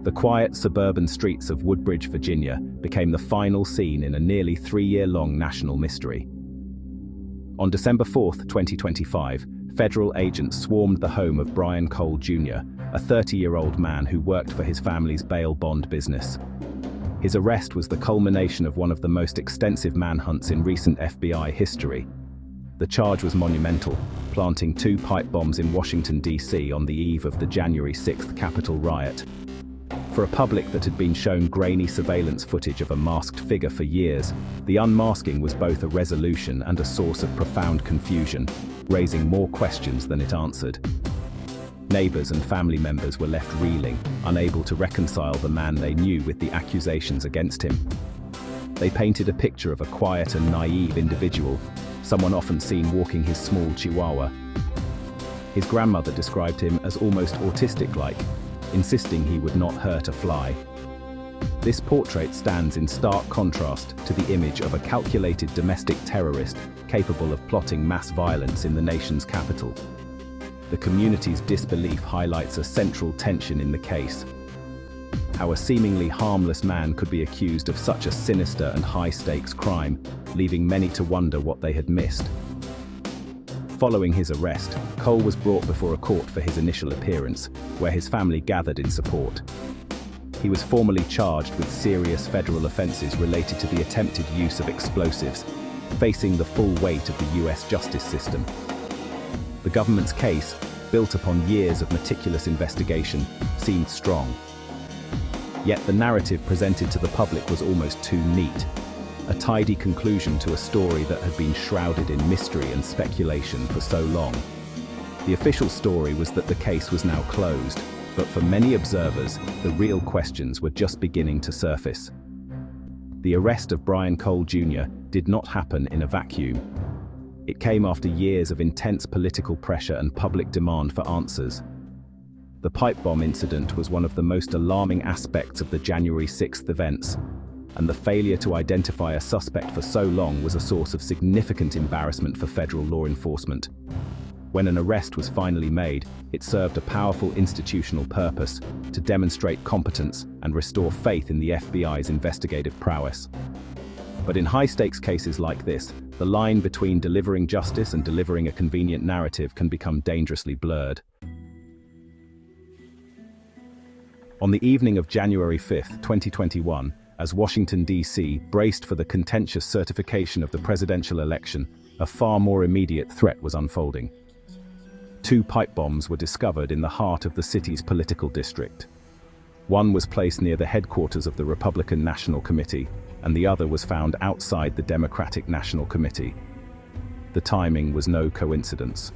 The quiet suburban streets of Woodbridge, Virginia, became the final scene in a nearly 3-year-long national mystery. On December 4, 2025, federal agents swarmed the home of Brian Cole Jr., a 30-year-old man who worked for his family's bail bond business. His arrest was the culmination of one of the most extensive manhunts in recent FBI history. The charge was monumental, planting 2 pipe bombs in Washington, D.C. on the eve of the January 6th Capitol riot. For a public that had been shown grainy surveillance footage of a masked figure for years, the unmasking was both a resolution and a source of profound confusion, raising more questions than it answered. Neighbors and family members were left reeling, unable to reconcile the man they knew with the accusations against him. They painted a picture of a quiet and naive individual, someone often seen walking his small chihuahua. His grandmother described him as almost autistic-like, insisting he would not hurt a fly. This portrait stands in stark contrast to the image of a calculated domestic terrorist capable of plotting mass violence in the nation's capital. The community's disbelief highlights a central tension in the case: how a seemingly harmless man could be accused of such a sinister and high-stakes crime, leaving many to wonder what they had missed. Following his arrest, Cole was brought before a court for his initial appearance, where his family gathered in support. He was formally charged with serious federal offenses related to the attempted use of explosives, facing the full weight of the U.S. justice system. The government's case, built upon years of meticulous investigation, seemed strong. Yet the narrative presented to the public was almost too neat, a tidy conclusion to a story that had been shrouded in mystery and speculation for so long. The official story was that the case was now closed, but for many observers, the real questions were just beginning to surface. The arrest of Brian Cole Jr. did not happen in a vacuum. It came after years of intense political pressure and public demand for answers. The pipe bomb incident was one of the most alarming aspects of the January 6th events, and the failure to identify a suspect for so long was a source of significant embarrassment for federal law enforcement. When an arrest was finally made, it served a powerful institutional purpose: to demonstrate competence and restore faith in the FBI's investigative prowess. But in high-stakes cases like this, the line between delivering justice and delivering a convenient narrative can become dangerously blurred. On the evening of January 5, 2021, as Washington, D.C. braced for the contentious certification of the presidential election, a far more immediate threat was unfolding. 2 pipe bombs were discovered in the heart of the city's political district. One was placed near the headquarters of the Republican National Committee, and the other was found outside the Democratic National Committee. The timing was no coincidence.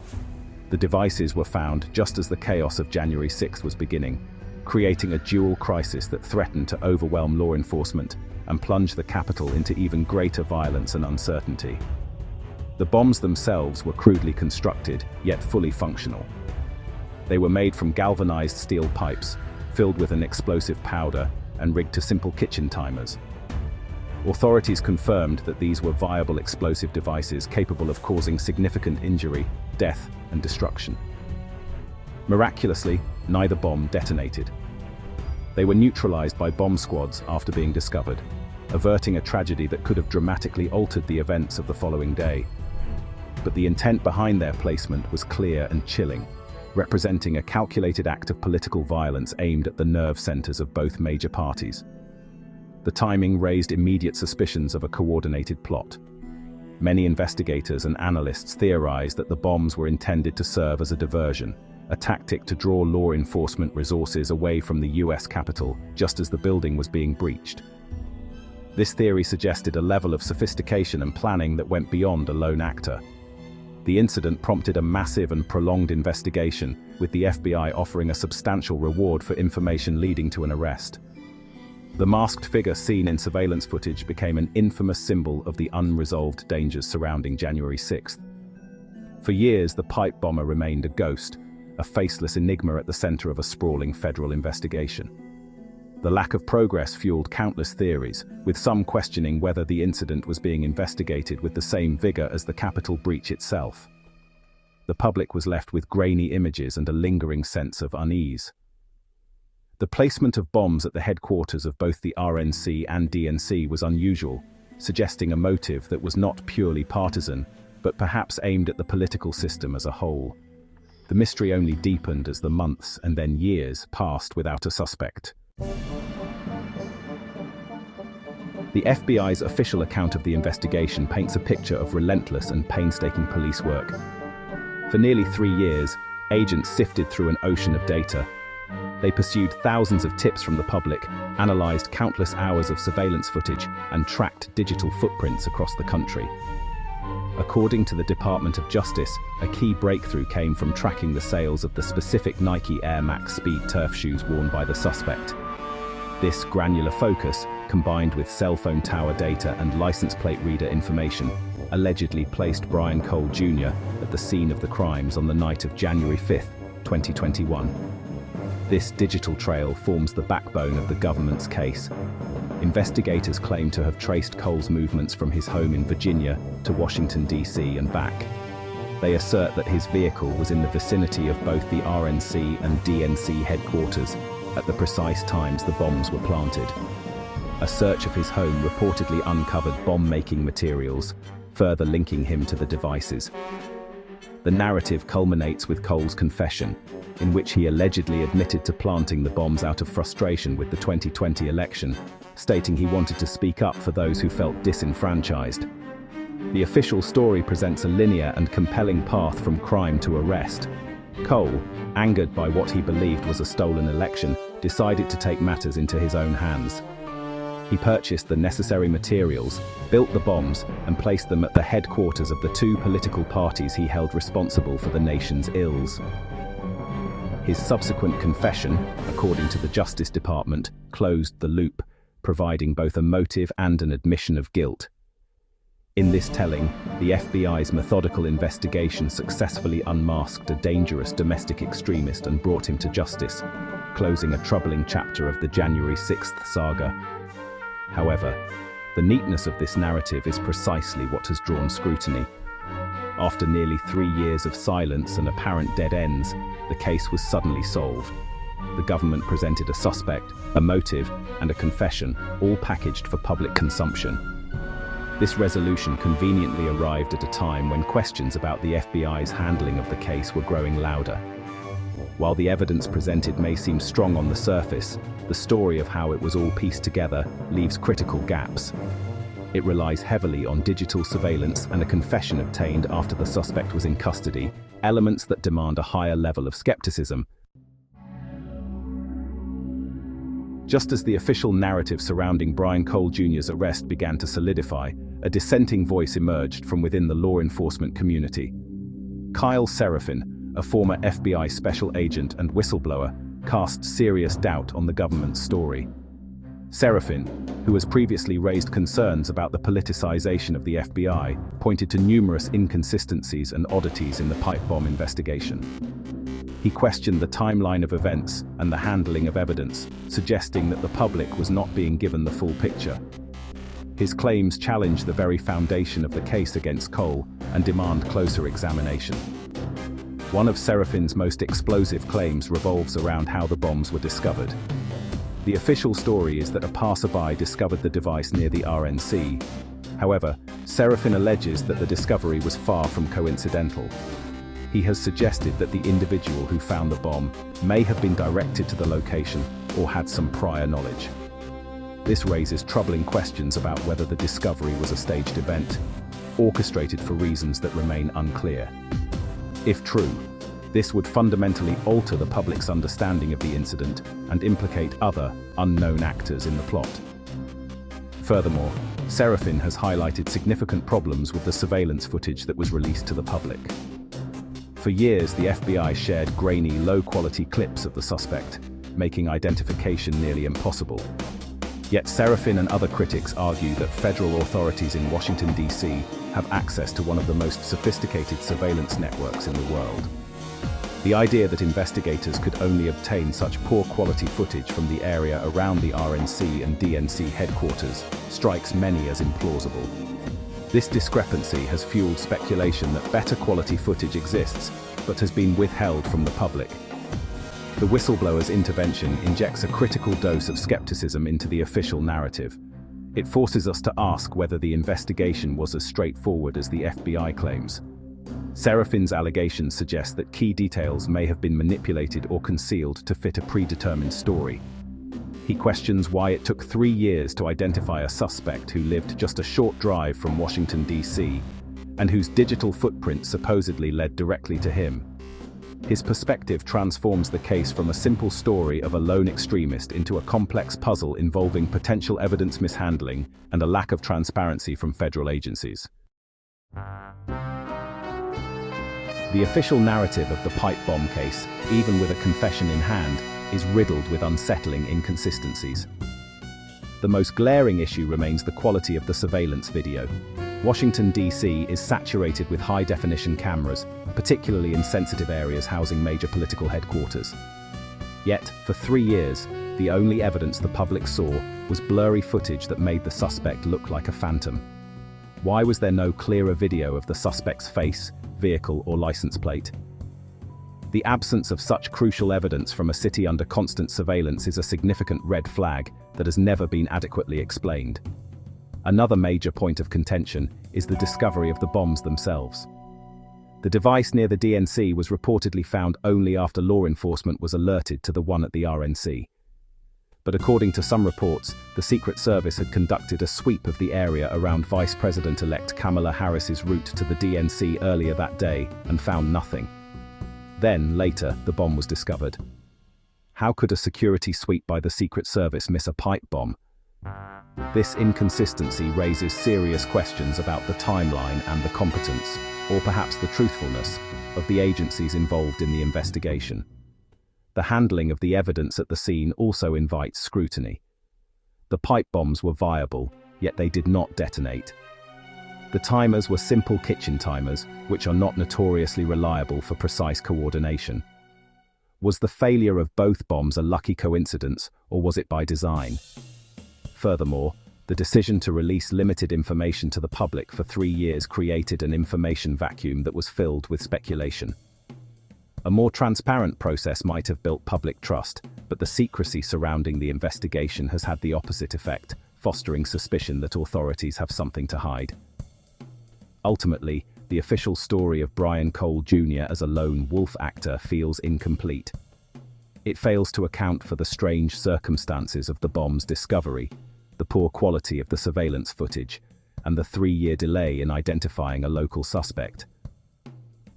The devices were found just as the chaos of January 6th was beginning, creating a dual crisis that threatened to overwhelm law enforcement and plunge the Capitol into even greater violence and uncertainty. The bombs themselves were crudely constructed, yet fully functional. They were made from galvanized steel pipes, filled with an explosive powder, and rigged to simple kitchen timers. Authorities confirmed that these were viable explosive devices capable of causing significant injury, death, and destruction. Miraculously, neither bomb detonated. They were neutralized by bomb squads after being discovered, averting a tragedy that could have dramatically altered the events of the following day. But the intent behind their placement was clear and chilling, representing a calculated act of political violence aimed at the nerve centers of both major parties. The timing raised immediate suspicions of a coordinated plot. Many investigators and analysts theorized that the bombs were intended to serve as a diversion, a tactic to draw law enforcement resources away from the U.S. Capitol just as the building was being breached. This theory suggested a level of sophistication and planning that went beyond a lone actor. The incident prompted a massive and prolonged investigation, with the FBI offering a substantial reward for information leading to an arrest. The masked figure seen in surveillance footage became an infamous symbol of the unresolved dangers surrounding January 6th. For years, the pipe bomber remained a ghost, a faceless enigma at the center of a sprawling federal investigation. The lack of progress fueled countless theories, with some questioning whether the incident was being investigated with the same vigor as the Capitol breach itself. The public was left with grainy images and a lingering sense of unease. The placement of bombs at the headquarters of both the RNC and DNC was unusual, suggesting a motive that was not purely partisan, but perhaps aimed at the political system as a whole. The mystery only deepened as the months and then years passed without a suspect. The FBI's official account of the investigation paints a picture of relentless and painstaking police work. For nearly 3 years, agents sifted through an ocean of data. They pursued thousands of tips from the public, analyzed countless hours of surveillance footage, and tracked digital footprints across the country. According to the Department of Justice, a key breakthrough came from tracking the sales of the specific Nike Air Max Speed turf shoes worn by the suspect. This granular focus, combined with cell phone tower data and license plate reader information, allegedly placed Brian Cole Jr. at the scene of the crimes on the night of January 5, 2021. This digital trail forms the backbone of the government's case. Investigators claim to have traced Cole's movements from his home in Virginia to Washington, D.C. and back. They assert that his vehicle was in the vicinity of both the RNC and DNC headquarters at the precise times the bombs were planted. A search of his home reportedly uncovered bomb-making materials, further linking him to the devices. The narrative culminates with Cole's confession, in which he allegedly admitted to planting the bombs out of frustration with the 2020 election, stating he wanted to speak up for those who felt disenfranchised. The official story presents a linear and compelling path from crime to arrest. Cole, angered by what he believed was a stolen election, decided to take matters into his own hands. He purchased the necessary materials, built the bombs, and placed them at the headquarters of the 2 political parties he held responsible for the nation's ills. His subsequent confession, according to the Justice Department, closed the loop, providing both a motive and an admission of guilt. In this telling, the FBI's methodical investigation successfully unmasked a dangerous domestic extremist and brought him to justice, closing a troubling chapter of the January 6th saga. However, the neatness of this narrative is precisely what has drawn scrutiny. After nearly 3 years of silence and apparent dead ends, the case was suddenly solved. The government presented a suspect, a motive, and a confession, all packaged for public consumption. This resolution conveniently arrived at a time when questions about the FBI's handling of the case were growing louder. While the evidence presented may seem strong on the surface, the story of how it was all pieced together leaves critical gaps. It relies heavily on digital surveillance and a confession obtained after the suspect was in custody, elements that demand a higher level of skepticism. Just as the official narrative surrounding Brian Cole Jr.'s arrest began to solidify, a dissenting voice emerged from within the law enforcement community. Kyle Seraphin, a former FBI special agent and whistleblower, cast serious doubt on the government's story. Seraphin, who has previously raised concerns about the politicization of the FBI, pointed to numerous inconsistencies and oddities in the pipe bomb investigation. He questioned the timeline of events and the handling of evidence, suggesting that the public was not being given the full picture. His claims challenge the very foundation of the case against Cole and demand closer examination. One of Seraphin's most explosive claims revolves around how the bombs were discovered. The official story is that a passerby discovered the device near the RNC. However, Seraphin alleges that the discovery was far from coincidental. He has suggested that the individual who found the bomb may have been directed to the location or had some prior knowledge. This raises troubling questions about whether the discovery was a staged event, orchestrated for reasons that remain unclear. If true, this would fundamentally alter the public's understanding of the incident and implicate other, unknown actors in the plot. Furthermore, Seraphin has highlighted significant problems with the surveillance footage that was released to the public. For years, the FBI shared grainy, low-quality clips of the suspect, making identification nearly impossible. Yet Seraphin and other critics argue that federal authorities in Washington, D.C. have access to one of the most sophisticated surveillance networks in the world. The idea that investigators could only obtain such poor quality footage from the area around the RNC and DNC headquarters strikes many as implausible. This discrepancy has fueled speculation that better quality footage exists, but has been withheld from the public. The whistleblower's intervention injects a critical dose of skepticism into the official narrative. It forces us to ask whether the investigation was as straightforward as the FBI claims. Seraphin's allegations suggest that key details may have been manipulated or concealed to fit a predetermined story. He questions why it took 3 years to identify a suspect who lived just a short drive from Washington, D.C., and whose digital footprint supposedly led directly to him. His perspective transforms the case from a simple story of a lone extremist into a complex puzzle involving potential evidence mishandling and a lack of transparency from federal agencies. The official narrative of the pipe bomb case, even with a confession in hand, is riddled with unsettling inconsistencies. The most glaring issue remains the quality of the surveillance video. Washington, D.C. is saturated with high-definition cameras, particularly in sensitive areas housing major political headquarters. Yet, for 3 years, the only evidence the public saw was blurry footage that made the suspect look like a phantom. Why was there no clearer video of the suspect's face, vehicle, or license plate? The absence of such crucial evidence from a city under constant surveillance is a significant red flag that has never been adequately explained. Another major point of contention is the discovery of the bombs themselves. The device near the DNC was reportedly found only after law enforcement was alerted to the one at the RNC. But according to some reports, the Secret Service had conducted a sweep of the area around Vice President-elect Kamala Harris's route to the DNC earlier that day and found nothing. Then, later, the bomb was discovered. How could a security sweep by the Secret Service miss a pipe bomb? This inconsistency raises serious questions about the timeline and the competence, or perhaps the truthfulness, of the agencies involved in the investigation. The handling of the evidence at the scene also invites scrutiny. The pipe bombs were viable, yet they did not detonate. The timers were simple kitchen timers, which are not notoriously reliable for precise coordination. Was the failure of both bombs a lucky coincidence, or was it by design? Furthermore, the decision to release limited information to the public for 3 years created an information vacuum that was filled with speculation. A more transparent process might have built public trust, but the secrecy surrounding the investigation has had the opposite effect, fostering suspicion that authorities have something to hide. Ultimately, the official story of Brian Cole Jr. as a lone wolf actor feels incomplete. It fails to account for the strange circumstances of the bomb's discovery, the poor quality of the surveillance footage, and the 3-year delay in identifying a local suspect.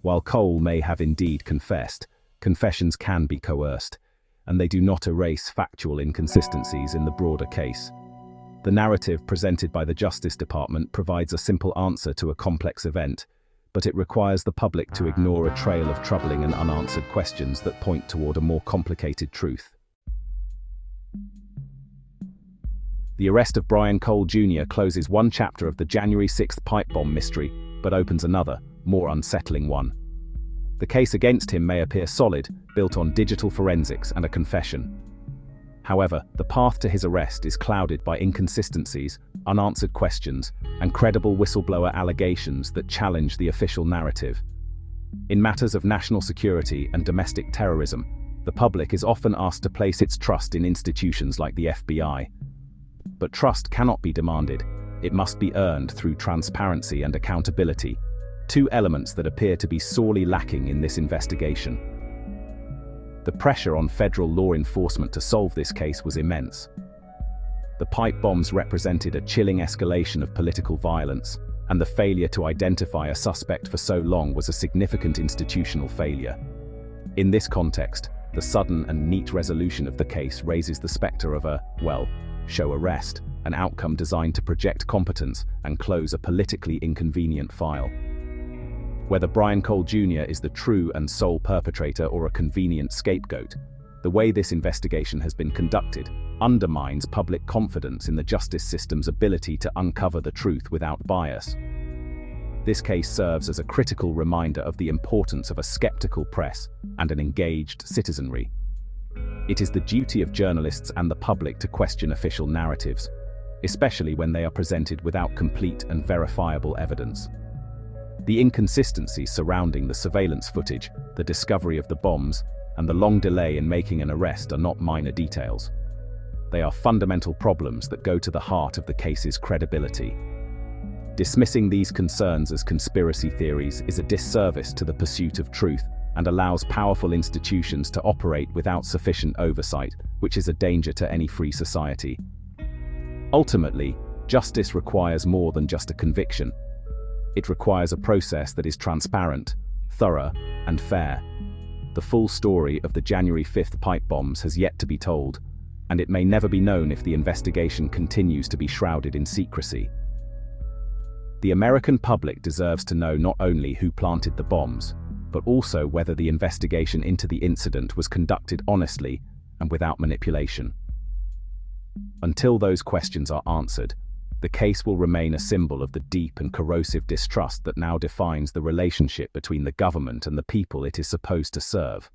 While Cole may have indeed confessed, confessions can be coerced, and they do not erase factual inconsistencies in the broader case. The narrative presented by the Justice Department provides a simple answer to a complex event, but it requires the public to ignore a trail of troubling and unanswered questions that point toward a more complicated truth. The arrest of Brian Cole Jr. closes one chapter of the January 6th pipe bomb mystery, but opens another, more unsettling one. The case against him may appear solid, built on digital forensics and a confession. However, the path to his arrest is clouded by inconsistencies, unanswered questions, and credible whistleblower allegations that challenge the official narrative. In matters of national security and domestic terrorism, the public is often asked to place its trust in institutions like the FBI. But trust cannot be demanded. It must be earned through transparency and accountability, two elements that appear to be sorely lacking in this investigation. The pressure on federal law enforcement to solve this case was immense. The pipe bombs represented a chilling escalation of political violence, and the failure to identify a suspect for so long was a significant institutional failure. In this context, the sudden and neat resolution of the case raises the specter of a, show arrest, an outcome designed to project competence and close a politically inconvenient file. Whether Brian Cole Jr. is the true and sole perpetrator or a convenient scapegoat, the way this investigation has been conducted undermines public confidence in the justice system's ability to uncover the truth without bias. This case serves as a critical reminder of the importance of a skeptical press and an engaged citizenry. It is the duty of journalists and the public to question official narratives, especially when they are presented without complete and verifiable evidence. The inconsistencies surrounding the surveillance footage, the discovery of the bombs, and the long delay in making an arrest are not minor details. They are fundamental problems that go to the heart of the case's credibility. Dismissing these concerns as conspiracy theories is a disservice to the pursuit of truth and allows powerful institutions to operate without sufficient oversight, which is a danger to any free society. Ultimately, justice requires more than just a conviction. It requires a process that is transparent, thorough, and fair. The full story of the January 5th pipe bombs has yet to be told, and it may never be known if the investigation continues to be shrouded in secrecy. The American public deserves to know not only who planted the bombs, but also whether the investigation into the incident was conducted honestly and without manipulation. Until those questions are answered, the case will remain a symbol of the deep and corrosive distrust that now defines the relationship between the government and the people it is supposed to serve.